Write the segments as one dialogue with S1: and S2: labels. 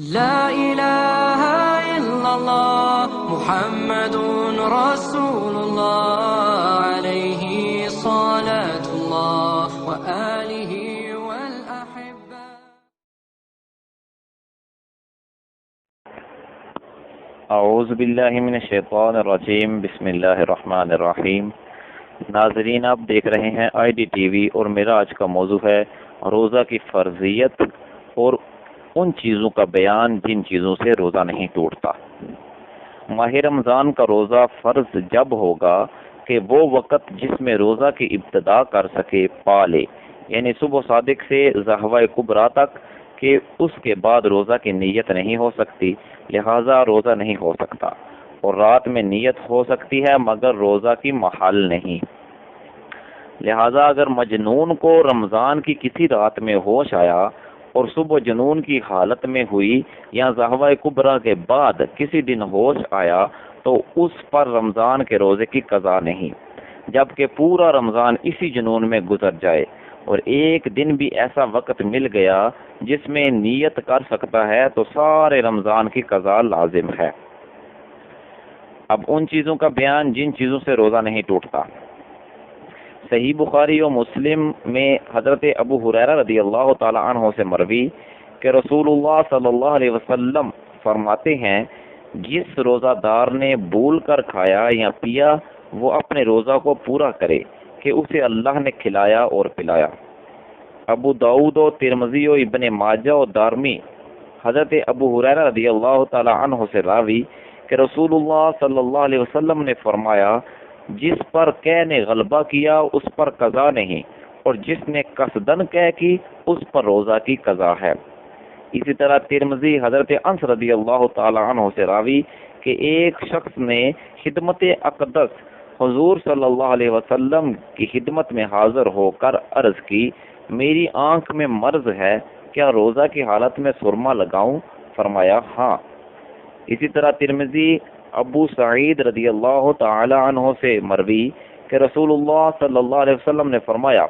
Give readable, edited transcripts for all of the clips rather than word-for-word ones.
S1: لا إله إلا الله محمد رسول الله عليه صلاة الله وآله والأحبة.
S2: اعوذ باللہ من الشیطان الرجیم، بسم اللہ الرحمن الرحیم۔ ناظرین، آپ دیکھ رہے ہیں آئی ڈی ٹی وی اور میرا آج کا موضوع ہے روزہ کی فرضیت اور ان چیزوں کا بیان جن چیزوں سے روزہ نہیں ٹوٹتا۔ ماہ رمضان کا روزہ فرض جب ہوگا کہ وہ وقت جس میں روزہ کی ابتدا کر سکے پا لے، یعنی صبح صادق سے ضحوہ کبریٰ تک، کہ اس کے بعد روزہ کی نیت نہیں ہو سکتی، لہذا روزہ نہیں ہو سکتا، اور رات میں نیت ہو سکتی ہے مگر روزہ کی محل نہیں۔ لہذا اگر مجنون کو رمضان کی کسی رات میں ہوش آیا اور صبح جنون کی حالت میں ہوئی یا ضحوہ کبریٰ کے بعد کسی دن ہوش آیا تو اس پر رمضان کے روزے کی قضا نہیں، جبکہ پورا رمضان اسی جنون میں گزر جائے اور ایک دن بھی ایسا وقت مل گیا جس میں نیت کر سکتا ہے تو سارے رمضان کی قضا لازم ہے۔ اب ان چیزوں کا بیان جن چیزوں سے روزہ نہیں ٹوٹتا۔ صحیح بخاری و مسلم میں حضرت ابو ہریرہ رضی اللہ تعالی عنہ سے مروی کہ رسول اللہ صلی اللہ علیہ وسلم فرماتے ہیں، جس روزہ دار نے بھول کر کھایا یا پیا وہ اپنے روزہ کو پورا کرے کہ اسے اللہ نے کھلایا اور پلایا۔ ابو داؤد و ترمذی و ابن ماجہ و دارمی حضرت ابو ہریرہ رضی اللہ تعالی عنہ سے راوی کہ رسول اللہ صلی اللہ علیہ وسلم نے فرمایا، جس پر قے نے غلبہ کیا اس پر قضا نہیں، اور جس نے قصدن قے کی اس پر روزہ کی قضا ہے۔ اسی طرح ترمذی حضرت انس رضی اللہ تعالی عنہ سے راوی کہ ایک شخص نے خدمت اقدس حضور صلی اللہ علیہ وسلم کی خدمت میں حاضر ہو کر عرض کی، میری آنکھ میں مرض ہے، کیا روزہ کی حالت میں سرما لگاؤں؟ فرمایا ہاں۔ اسی طرح ترمذی ابو سعید رضی اللہ تعالی عنہ سے مروی کہ رسول اللہ صلی اللہ علیہ وسلم نے فرمایا،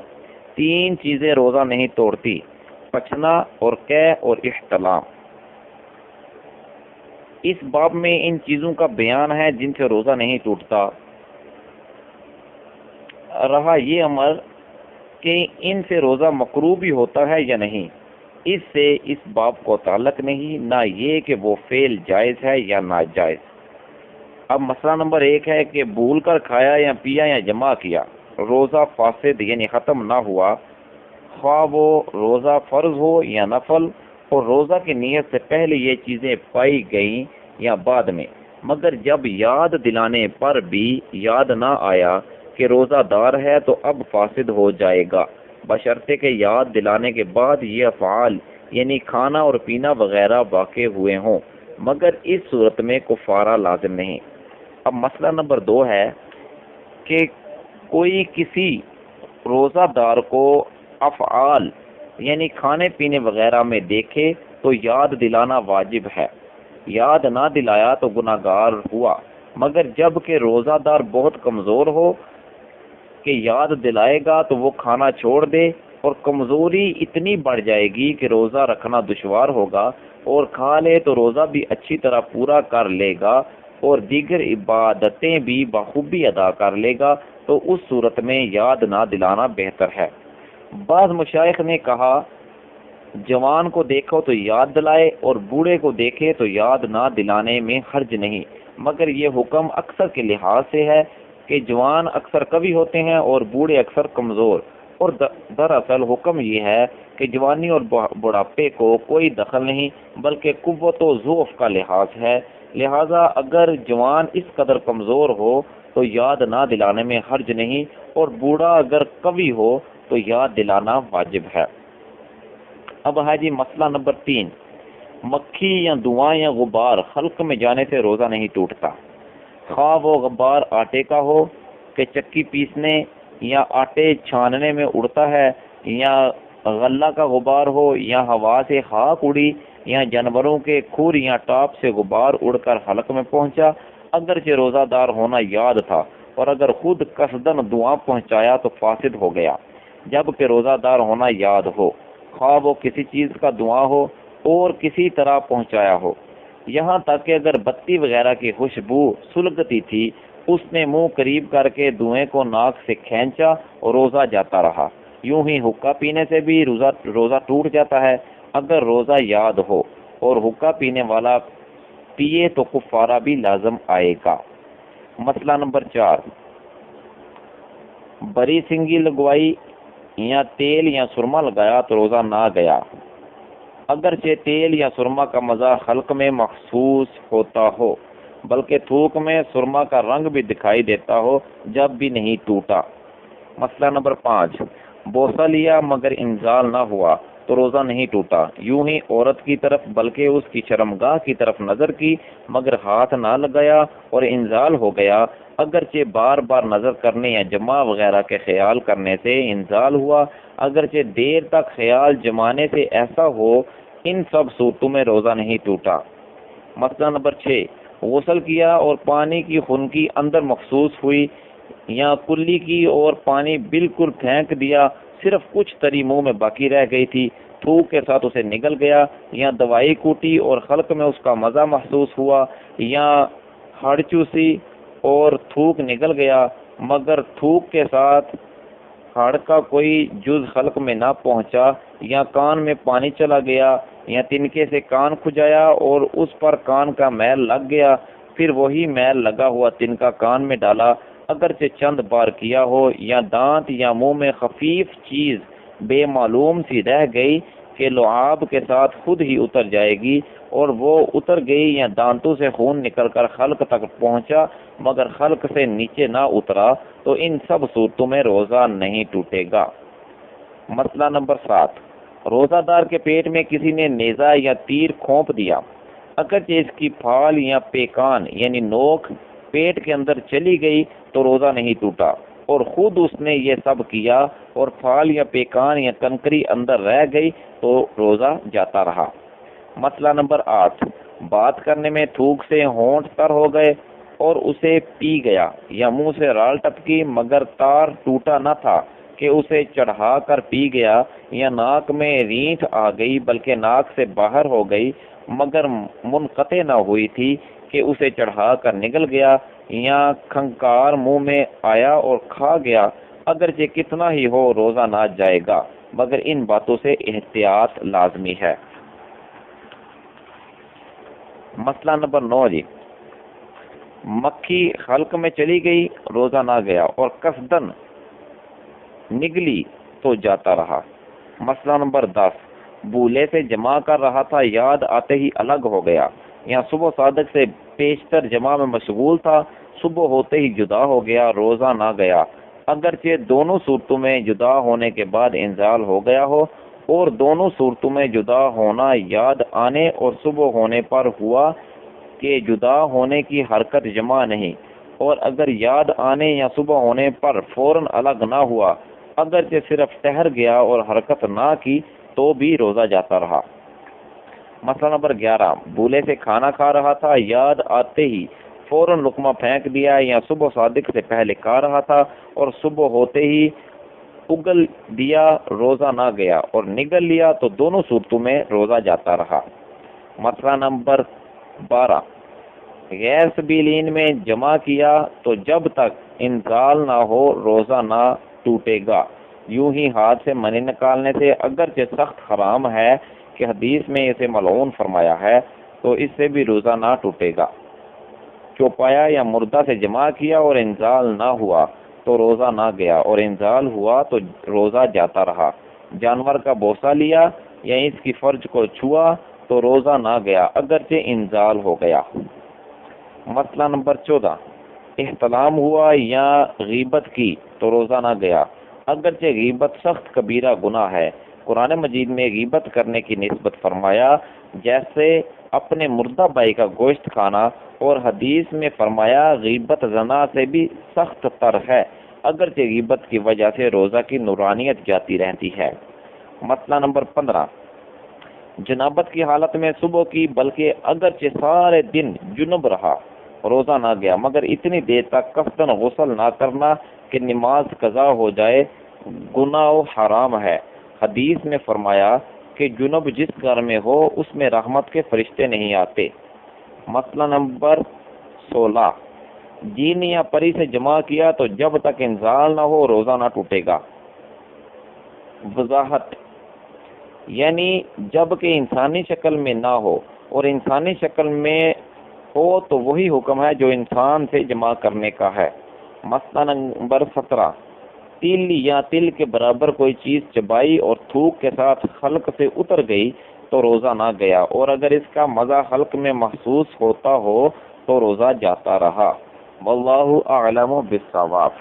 S2: تین چیزیں روزہ نہیں توڑتی، پچنا اور قے اور احتلام۔ اس باب میں ان چیزوں کا بیان ہے جن سے روزہ نہیں ٹوٹتا۔ رہا یہ امر کہ ان سے روزہ مکروہ بھی ہوتا ہے یا نہیں، اس سے اس باب کو تعلق نہیں، نہ یہ کہ وہ فعل جائز ہے یا ناجائز۔ اب مسئلہ نمبر 1 ہے کہ بھول کر کھایا یا پیا یا جمع کیا، روزہ فاسد یعنی ختم نہ ہوا، خواہ وہ روزہ فرض ہو یا نفل، اور روزہ کی نیت سے پہلے یہ چیزیں پائی گئیں یا بعد میں، مگر جب یاد دلانے پر بھی یاد نہ آیا کہ روزہ دار ہے تو اب فاسد ہو جائے گا، بشرطے کہ یاد دلانے کے بعد یہ افعال یعنی کھانا اور پینا وغیرہ واقع ہوئے ہوں، مگر اس صورت میں کفارہ لازم نہیں۔ اب مسئلہ نمبر 2 ہے کہ کوئی کسی روزہ دار کو افعال یعنی کھانے پینے وغیرہ میں دیکھے تو یاد دلانا واجب ہے، یاد نہ دلایا تو گناہگار ہوا، مگر جب کہ روزہ دار بہت کمزور ہو کہ یاد دلائے گا تو وہ کھانا چھوڑ دے، اور کمزوری اتنی بڑھ جائے گی کہ روزہ رکھنا دشوار ہوگا، اور کھا لے تو روزہ بھی اچھی طرح پورا کر لے گا اور دیگر عبادتیں بھی بخوبی ادا کر لے گا، تو اس صورت میں یاد نہ دلانا بہتر ہے۔ بعض مشائخ نے کہا، جوان کو دیکھو تو یاد دلائے اور بوڑھے کو دیکھے تو یاد نہ دلانے میں حرج نہیں، مگر یہ حکم اکثر کے لحاظ سے ہے کہ جوان اکثر قوی ہوتے ہیں اور بوڑھے اکثر کمزور، اور دراصل حکم یہ ہے کہ جوانی اور بڑھاپے کو کوئی دخل نہیں بلکہ قوت و ضعف کا لحاظ ہے، لہذا اگر جوان اس قدر کمزور ہو تو یاد نہ دلانے میں حرج نہیں، اور بوڑھا اگر قوی ہو تو یاد دلانا واجب ہے۔ اب ہے جی مسئلہ نمبر 3، مکھی یا دھواں یا غبار حلق میں جانے سے روزہ نہیں ٹوٹتا، خواہ وہ غبار آٹے کا ہو کہ چکی پیسنے یا آٹے چھاننے میں اڑتا ہے، یا غلہ کا غبار ہو، یا ہوا سے خاک اڑی، یا جانوروں کے کھر یا ٹاپ سے غبار اڑ کر حلق میں پہنچا، اگرچہ روزہ دار ہونا یاد تھا، اور اگر خود قصدن دعا پہنچایا تو فاسد ہو گیا، جبکہ روزہ دار ہونا یاد ہو، خواہ وہ کسی چیز کا دعا ہو اور کسی طرح پہنچایا ہو، یہاں تک کہ اگر بتی وغیرہ کی خوشبو سلگتی تھی اس نے منہ قریب کر کے دھوئیں کو ناک سے کھینچا اور روزہ جاتا رہا۔ یوں ہی حقہ پینے سے بھی روزہ ٹوٹ جاتا ہے۔ اگر روزہ یاد ہو اور حقہ پینے والا پیے تو کفارہ بھی لازم آئے گا۔ مسئلہ نمبر 4، بری سنگی لگوائی یا تیل یا سرما لگایا تو روزہ نہ گیا۔ اگرچہ تیل یا سرما کا مزہ حلق میں محسوس ہوتا ہو، بلکہ تھوک میں سرما کا رنگ بھی دکھائی دیتا ہو، جب بھی نہیں ٹوٹا۔ مسئلہ نمبر 5، بوسہ لیا مگر انزال نہ ہوا تو روزہ نہیں ٹوٹا۔ یوں ہی عورت کی طرف بلکہ اس کی شرمگاہ کی طرف نظر کی مگر ہاتھ نہ لگایا اور انزال ہو گیا، اگرچہ بار بار نظر کرنے یا جمع وغیرہ کے خیال کرنے سے انزال ہوا، اگرچہ دیر تک خیال جمانے سے ایسا ہو، ان سب صورتوں میں روزہ نہیں ٹوٹا۔ مسئلہ نمبر 6، غسل کیا اور پانی کی خنکی اندر محسوس ہوئی یا کلی کی اور پانی بالکل پھینک دیا، صرف کچھ تری منہ میں باقی رہ گئی تھی، تھوک کے ساتھ اسے نگل گیا، یا دوائی کوٹی اور خلق میں اس کا مزہ محسوس ہوا، یا ہڑ چوسی اور تھوک نگل گیا مگر تھوک کے ساتھ ہڑ کا کوئی جز خلق میں نہ پہنچا، یا کان میں پانی چلا گیا، یا تنکے سے کان کھجایا اور اس پر کان کا میل لگ گیا، پھر وہی میل لگا ہوا تنکا کان میں ڈالا، اگرچہ چند بار کیا ہو، یا دانت یا منہ میں خفیف چیز بے معلوم سی رہ گئی کہ لعاب کے ساتھ خود ہی اتر جائے گی اور وہ اتر گئی، یا دانتوں سے خون نکل کر خلق تک پہنچا مگر خلق سے نیچے نہ اترا، تو ان سب صورتوں میں روزہ نہیں ٹوٹے گا۔ مسئلہ نمبر 7، روزہ دار کے پیٹ میں کسی نے نیزہ یا تیر کھونپ دیا، اگرچہ اس کی پھال یا پیکان یعنی نوک پیٹ کے اندر چلی گئی تو روزہ نہیں ٹوٹا، اور خود اس نے یہ سب کیا اور پھال یا پیکان یا کنکری اندر رہ گئی تو روزہ جاتا رہا۔ مسئلہ نمبر 8، بات کرنے میں تھوک سے ہونٹ تر ہو گئے اور اسے پی گیا، یا منہ سے رال ٹپکی مگر تار ٹوٹا نہ تھا کہ اسے چڑھا کر پی گیا، یا ناک میں رینٹ آ گئی بلکہ ناک سے باہر ہو گئی مگر منقطع نہ ہوئی تھی کہ اسے چڑھا کر نگل گیا، یا کھنکار منہ میں آیا اور کھا گیا، اگرچہ کتنا ہی ہو روزہ نہ جائے گا، مگر ان باتوں سے احتیاط لازمی ہے۔ مسئلہ نمبر 9 جی، مکھی حلق میں چلی گئی روزہ نہ گیا اور قصدن نگلی تو جاتا رہا۔ مسئلہ نمبر 10، بولے سے جمع کر رہا تھا، یاد آتے ہی الگ ہو گیا، یا صبح صادق سے پیشتر جمع میں مشغول تھا، صبح ہوتے ہی جدا ہو گیا، روزہ نہ گیا، اگرچہ دونوں صورتوں میں جدا ہونے کے بعد انزال ہو گیا ہو، اور دونوں صورتوں میں جدا ہونا یاد آنے اور صبح ہونے پر ہوا کہ جدا ہونے کی حرکت جمع نہیں، اور اگر یاد آنے یا صبح ہونے پر فوراً الگ نہ ہوا، اگرچہ صرف ٹہر گیا اور حرکت نہ کی تو بھی روزہ جاتا رہا۔ مسئلہ نمبر 11، بولے سے کھانا کھا رہا تھا، یاد آتے ہی فوراً لقمہ پھینک دیا، یا صبح صادق سے پہلے کھا رہا تھا اور صبح ہوتے ہی اگل دیا، روزہ نہ گیا، اور نگل لیا تو دونوں صورتوں میں روزہ جاتا رہا۔ مسئلہ نمبر 12، غیر سبیلین میں جمع کیا تو جب تک انزال نہ ہو روزہ نہ ٹوٹے گا۔ یوں ہی ہاتھ سے منی نکالنے سے اگرچہ سخت حرام ہے کہ حدیث میں اسے ملعون فرمایا ہے، تو اس سے بھی روزہ نہ ٹوٹے گا۔ چوپایا یا مردہ سے جمع کیا اور انزال نہ ہوا تو روزہ نہ گیا، اور انزال ہوا تو روزہ جاتا رہا۔ جانور کا بوسہ لیا یا اس کی فرج کو چھوا تو روزہ نہ گیا، اگرچہ انزال ہو گیا۔ مسئلہ نمبر 14، احتلام ہوا یا غیبت کی تو روزہ نہ گیا، اگرچہ غیبت سخت کبیرہ گناہ ہے۔ قرآن مجید میں غیبت کرنے کی نسبت فرمایا جیسے اپنے مردہ بھائی کا گوشت کھانا، اور حدیث میں فرمایا غیبت زنا سے بھی سخت تر ہے، اگرچہ غیبت کی وجہ سے روزہ کی نورانیت جاتی رہتی ہے۔ مسئلہ نمبر 15، جنابت کی حالت میں صبح کی بلکہ اگرچہ سارے دن جنب رہا، روزہ نہ گیا، مگر اتنی دیر تک قصدن غسل نہ کرنا کہ نماز قضا ہو جائے گناہ و حرام ہے۔ حدیث میں فرمایا کہ کہ جنب جس گھر میں ہو اس میں رحمت کے فرشتے نہیں آتے۔ مسئلہ نمبر 16، جین یا پری سے جمع کیا تو جب تک انزال نہ ہو روزہ نہ ٹوٹے گا۔ وضاحت، یعنی جب کہ انسانی شکل میں نہ ہو، اور انسانی شکل میں ہو تو وہی حکم ہے جو انسان سے جمع کرنے کا ہے۔ مسئلہ نمبر 17، تل یا تل کے برابر کوئی چیز چبائی اور تھوک کے ساتھ حلق سے اتر گئی تو روزہ نہ گیا، اور اگر اس کا مزہ حلق میں محسوس ہوتا ہو تو روزہ جاتا رہا۔ واللہ اعلم بالصواب۔